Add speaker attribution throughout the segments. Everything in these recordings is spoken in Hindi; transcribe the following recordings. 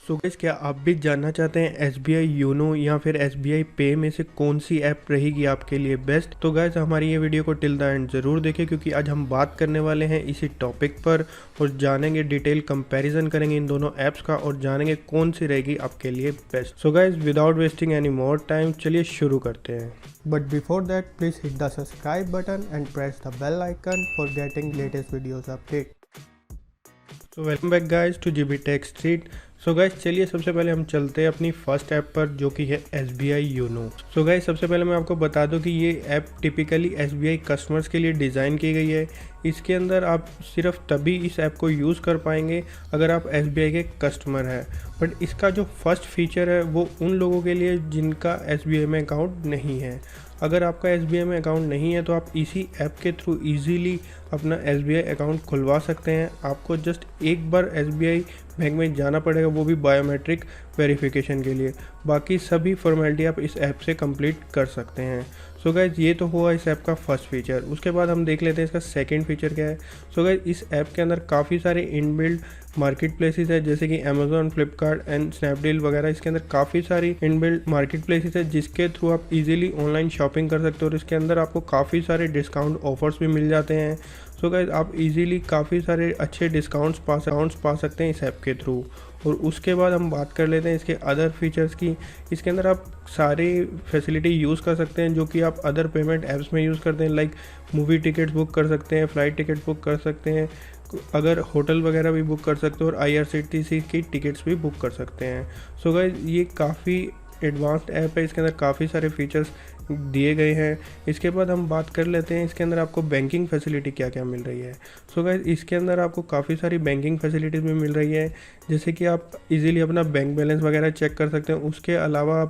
Speaker 1: सो गाइस, क्या आप भी जानना चाहते हैं एसबीआई योनो या फिर एसबीआई पे में से कौन सी ऐप रहेगी आपके लिए बेस्ट? तो गाइस, हमारी ये वीडियो को टिल द एंड ज़रूर देखें, क्योंकि आज हम बात करने वाले हैं इसी टॉपिक पर और जानेंगे, डिटेल कंपैरिजन करेंगे इन दोनों ऐप्स का और जानेंगे कौन सी रहेगी आपके लिए best. So guys, without wasting any more time, चलिए शुरू करते हैं।
Speaker 2: But before that, please hit the subscribe button and press the bell icon for getting latest videos update.
Speaker 1: So welcome back guys to GB tech street. So guys, चलिए सबसे पहले हम चलते हैं अपनी फर्स्ट ऐप पर, जो कि है एसबीआई योनो। सो गाइस, सबसे पहले मैं आपको बता दूं कि ये ऐप टिपिकली एसबीआई कस्टमर्स के लिए डिज़ाइन की गई है। इसके अंदर आप सिर्फ तभी इस ऐप को यूज़ कर पाएंगे अगर आप एसबीआई के कस्टमर हैं। बट इसका जो फर्स्ट फीचर है वो उन लोगों के लिए जिनका एसबीआई में अकाउंट नहीं है। अगर आपका एसबीआई में अकाउंट नहीं है तो आप इसी ऐप के थ्रू इजीली अपना एसबीआई अकाउंट खुलवा सकते हैं। आपको जस्ट एक बार एसबीआई बैंक में जाना पड़ेगा, वो भी बायोमेट्रिक वेरिफिकेशन के लिए। बाकी सभी फॉर्मेलिटी आप इस ऐप से कंप्लीट कर सकते हैं। सो गाइज, ये तो हुआ इस ऐप का फर्स्ट फीचर। उसके बाद हम देख लेते हैं इसका सेकंड फीचर क्या है। सो गाइज, इस ऐप के अंदर काफ़ी सारे इनबिल्ट मार्केट प्लेसेस है, जैसे कि अमेजोन, फ्लिपकार्ट एंड स्नैपडील वगैरह। इसके अंदर काफ़ी सारी इनबिल्ट मार्केट प्लेसेस है जिसके थ्रू आप इजीली ऑनलाइन शॉपिंग कर सकते हो और इसके अंदर आपको काफ़ी सारे डिस्काउंट ऑफर्स भी मिल जाते हैं। सो गाइज, आप इजीली काफ़ी सारे अच्छे डिस्काउंट्स पा सकते हैं इस ऐप के थ्रू। और उसके बाद हम बात कर लेते हैं इसके अदर फीचर्स की। इसके अंदर आप सारी फैसिलिटी यूज़ कर सकते हैं जो कि आप अदर पेमेंट ऐप्स में यूज़ करते हैं, लाइक मूवी टिकट्स बुक कर सकते हैं, फ़्लाइट टिकट बुक कर सकते हैं, अगर होटल वगैरह भी बुक कर सकते हो और आईआरसीटीसी की टिकट्स भी बुक कर सकते हैं। सो गाइस, ये काफ़ी एडवांस्ड ऐप है, इसके अंदर काफ़ी सारे फीचर्स दिए गए हैं। इसके बाद हम बात कर लेते हैं इसके अंदर आपको बैंकिंग फैसिलिटी क्या क्या मिल रही है। सो गाइस, इसके अंदर आपको काफ़ी सारी बैंकिंग फैसिलिटीज़ भी मिल रही है, जैसे कि आप इजीली अपना बैंक बैलेंस वगैरह चेक कर सकते हैं। उसके अलावा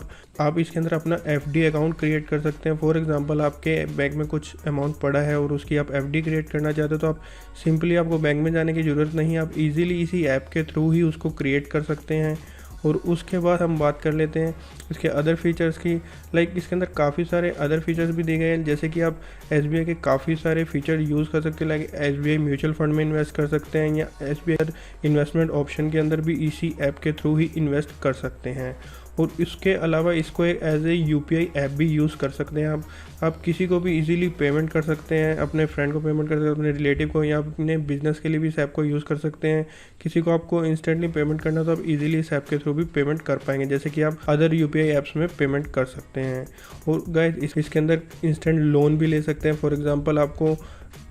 Speaker 1: आप इसके अंदर अपना एफडी अकाउंट क्रिएट कर सकते हैं। फॉर एग्जांपल, आपके बैंक में कुछ अमाउंट पड़ा है और उसकी आप एफडी क्रिएट करना चाहते हो तो आप सिंपली, आपको बैंक में जाने की ज़रूरत नहीं, आप इजीली इसी ऐप के थ्रू ही उसको क्रिएट कर सकते हैं। और उसके बाद हम बात कर लेते हैं इसके अदर फीचर्स की। लाइक इसके अंदर काफ़ी सारे अदर फीचर्स भी दिए गए हैं, जैसे कि आप एसबीआई के काफ़ी सारे फीचर यूज़ कर सकते हैं, लाइक एसबीआई म्यूचुअल फंड में इन्वेस्ट कर सकते हैं या एसबीआई इन्वेस्टमेंट ऑप्शन के अंदर भी इसी ऐप के थ्रू ही इन्वेस्ट कर सकते हैं। और इसके अलावा इसको एक एज ए यूपीआई ऐप भी यूज़ कर सकते हैं। आप किसी को भी इजीली पेमेंट कर सकते हैं, अपने फ्रेंड को पेमेंट कर सकते हैं, अपने रिलेटिव को, या अपने बिजनेस के लिए भी इस ऐप को यूज़ कर सकते हैं। किसी को आपको इंस्टेंटली पेमेंट करना तो आप इजीली इस ऐप के थ्रू भी पेमेंट कर पाएंगे, जैसे कि आप अदर यूपीआई ऐप्स में पेमेंट कर सकते हैं। और गाइस, इसके अंदर इंस्टेंट लोन भी ले सकते हैं। फॉर एग्जांपल, आपको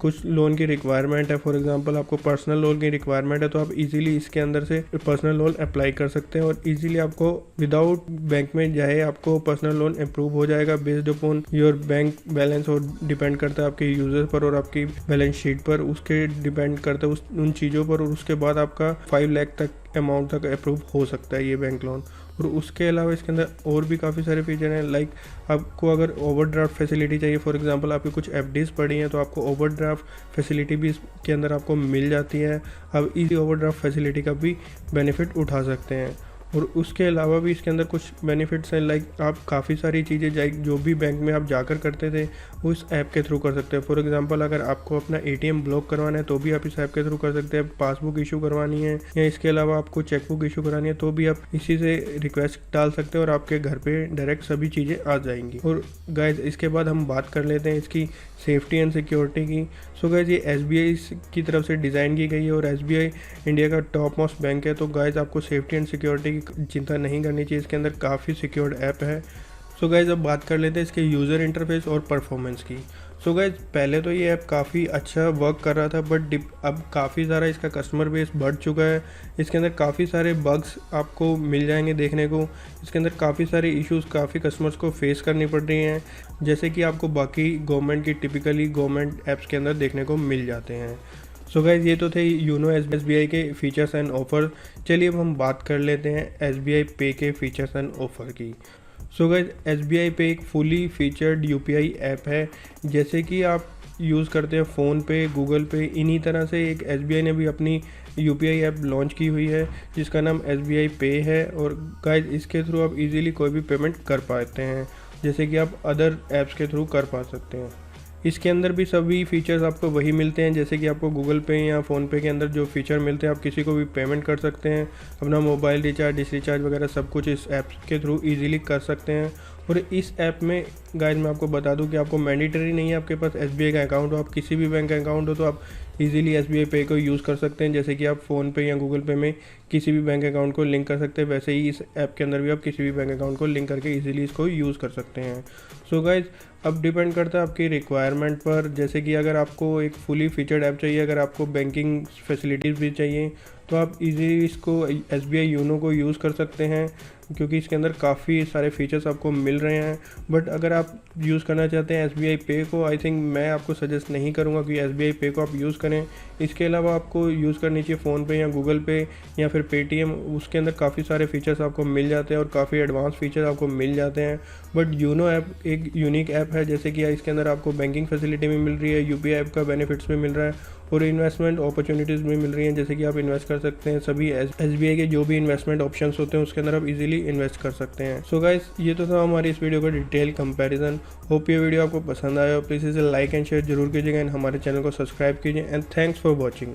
Speaker 1: कुछ लोन की रिक्वायरमेंट है, फॉर एग्जांपल आपको पर्सनल लोन की रिक्वायरमेंट है, तो आप इजीली इसके अंदर से पर्सनल लोन अप्लाई कर सकते हैं और इजीली आपको विदाउट बैंक में जाए आपको पर्सनल लोन अप्रूव हो जाएगा based upon your bank balance. और डिपेंड करता है आपके यूजर पर और आपकी बैलेंस शीट पर, उसके डिपेंड करता है उन चीज़ों पर। और उसके बाद आपका 5 लाख तक अमाउंट तक अप्रूव हो सकता है ये बैंक लोन। और उसके अलावा इसके अंदर और भी काफ़ी सारे फीचर हैं, लाइक आपको अगर ओवरड्राफ्ट फैसिलिटी चाहिए, फॉर एग्जांपल आपकी कुछ एफडीज पड़ी हैं तो आपको ओवरड्राफ्ट फैसिलिटी भी इसके अंदर आपको मिल जाती है। आप इसी ओवरड्राफ्ट फैसिलिटी का भी बेनिफिट उठा सकते हैं। और उसके अलावा भी इसके अंदर कुछ बेनिफिट्स हैं, लाइक आप काफ़ी सारी चीज़ें जो भी बैंक में आप जाकर करते थे वो इस ऐप के थ्रू कर सकते हैं। फॉर एग्जांपल, अगर आपको अपना एटीएम ब्लॉक करवाना है तो भी आप इस ऐप के थ्रू कर सकते हैं। पासबुक इशू करवानी है या इसके अलावा आपको चेकबुक इशू करानी है तो भी आप इसी से रिक्वेस्ट डाल सकते हैं और आपके घर पे डायरेक्ट सभी चीज़ें आ जाएंगी। और गाइज, इसके बाद हम बात कर लेते हैं इसकी सेफ्टी एंड सिक्योरिटी की। सो गाइज, ये एसबीआई की तरफ से डिज़ाइन की गई है और एसबीआई इंडिया का टॉप मोस्ट बैंक है, तो गाइज आपको सेफ्टी एंड सिक्योरिटी की चिंता नहीं करनी चाहिए। इसके अंदर काफ़ी सिक्योर्ड ऐप है। सो गाइज, अब बात कर लेते हैं इसके यूज़र इंटरफेस और परफॉर्मेंस की। सो गाइज, पहले तो ये ऐप काफ़ी अच्छा वर्क कर रहा था, बट अब काफ़ी सारा इसका कस्टमर बेस बढ़ चुका है। इसके अंदर काफ़ी सारे बग्स आपको मिल जाएंगे देखने को। इसके अंदर काफ़ी सारे इश्यूज़ काफ़ी कस्टमर्स को फेस करनी पड़ रही हैं, जैसे कि आपको बाकी गवर्नमेंट की टिपिकली गवर्नमेंट ऐप्स के अंदर देखने को मिल जाते हैं। सो गाइज, ये तो थे योनो एसबीआई के फीचर्स एंड ऑफर। चलिए अब हम बात कर लेते हैं एसबीआई पे के फीचर्स एंड ऑफर की। सो गाइज, एसबीआई पे एक फुली फीचर्ड यूपीआई ऐप है, जैसे कि आप यूज़ करते हैं फ़ोन पे, गूगल पे। इन्हीं तरह से एक एसबीआई ने भी अपनी यूपीआई ऐप लॉन्च की हुई है जिसका नाम एसबीआई पे है। और गाइज, इसके थ्रू आप इजीली कोई भी पेमेंट कर पाते हैं, जैसे कि आप अदर ऐप्स के थ्रू कर पा सकते हैं। इसके अंदर भी सभी फीचर्स आपको वही मिलते हैं जैसे कि आपको गूगल पे या फ़ोनपे के अंदर जो फीचर मिलते हैं। आप किसी को भी पेमेंट कर सकते हैं, अपना मोबाइल रिचार्ज, डिश रिचार्ज वगैरह सब कुछ इस ऐप के थ्रू ईजिली कर सकते हैं। और इस ऐप में गाइस मैं आपको बता दूं कि आपको मैंडेटरी नहीं है आपके पास SBI का अकाउंट हो, आप किसी भी बैंक का अकाउंट हो तो आप इजीली SBI पे को यूज़ कर सकते हैं। जैसे कि आप फ़ोन पे या गूगल पे में किसी भी बैंक अकाउंट को लिंक कर सकते हैं, वैसे ही इस ऐप के अंदर भी आप किसी भी बैंक अकाउंट को लिंक करके इजीली इसको यूज़ कर सकते हैं। सो गाइस अब डिपेंड करता है आपकी रिक्वायरमेंट पर। जैसे कि अगर आपको एक फुली फीचर्ड ऐप चाहिए, अगर आपको बैंकिंग फैसिलिटीज़ भी चाहिए तो आप इजीली इसको SBI यूनो को यूज़ कर सकते हैं क्योंकि इसके अंदर काफ़ी सारे फीचर्स आपको मिल रहे हैं। बट अगर आप यूज़ करना चाहते हैं SBI पे को, आई थिंक मैं आपको सजेस्ट नहीं करूँगा कि SBI पे को आप यूज़ करें। इसके अलावा आपको यूज़ करनी चाहिए फ़ोन पे या गूगल पे या फिर पेटीएम, उसके अंदर काफ़ी सारे फीचर्स आपको मिल जाते हैं और काफ़ी एडवांस फीचर्स आपको मिल जाते हैं। बट यूनो ऐप एक यूनिक ऐप है, जैसे कि इसके अंदर आपको बैंकिंग फैसिलिटी भी मिल रही है, UPI ऐप का बेनिफिट्स भी मिल रहा है और इन्वेस्टमेंट अपॉर्चुनिटीज़ भी मिल रही हैं। जैसे कि आप इन्वेस्ट कर सकते हैं, सभी SBI के जो भी इन्वेस्टमेंट ऑप्शंस होते हैं उसके अंदर आप इजीली इन्वेस्ट कर सकते हैं। सो गाइस ये तो था हमारी इस वीडियो का डिटेल कंपैरिजन। होप ये वीडियो आपको पसंद आया हो, प्लीज़ इसे लाइक एंड शेयर जरूर कीजिएगा एंड हमारे चैनल को सब्सक्राइब कीजिए एंड थैंक्स फॉर वॉचिंग।